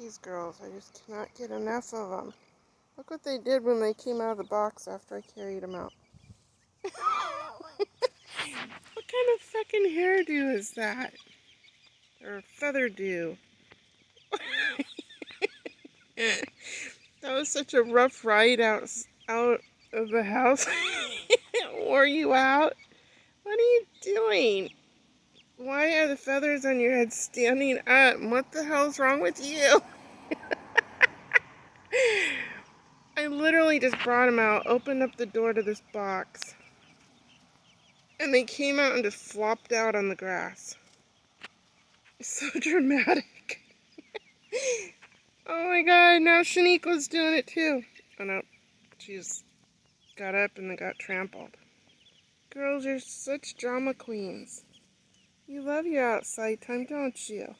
These girls, I just cannot get enough of them. Look what they did when they came out of the box after I carried them out. What kind of fucking hairdo is that? Or a feather do? That was such a rough ride out of the house. It wore you out? What are you doing? Why are the feathers on your head standing up? What the hell's wrong with you? I literally just brought them out, opened up the door to this box, and they came out and just flopped out on the grass. It's so dramatic. Oh my god, now Shaniqua's doing it too. Oh no, she's got up and they got trampled. Girls, you're such drama queens. You love your outside time, don't you?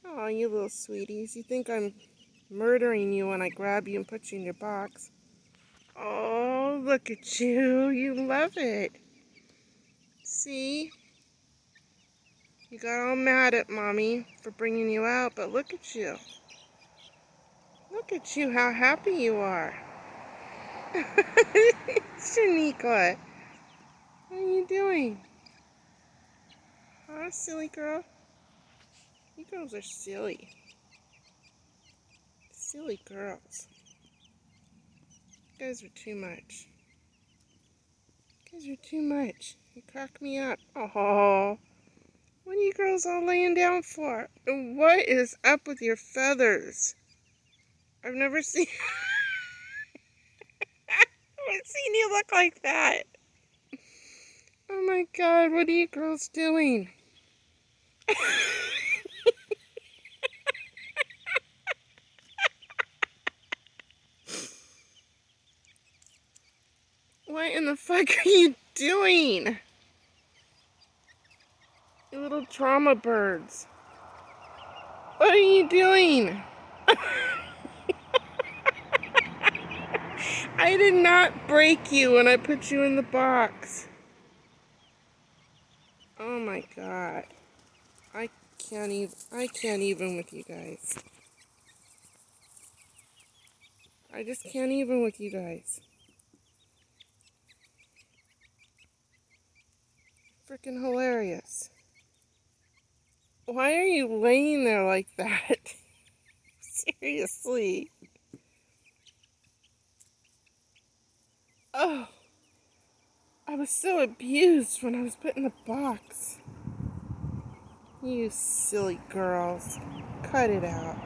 Oh, you little sweeties. You think I'm murdering you when I grab you and put you in your box. Oh, look at you. You love it. See? You got all mad at Mommy for bringing you out, but look at you. Look at you, how happy you are. Shaniqua, what are you doing? Oh, silly girl. You girls are silly. Silly girls. You guys are too much. You guys are too much. You crack me up. Oh, what are you girls all laying down for? And what is up with your feathers? I've never seen you look like that. Oh my god, what are you girls doing? What in the fuck are you doing? You little drama birds. What are you doing? I did not break you when I put you in the box. Oh my god. I can't even with you guys. I just can't even with you guys. Freaking hilarious. Why are you laying there like that? Seriously. Oh, I was so abused when I was put in the box. You silly girls. Cut it out.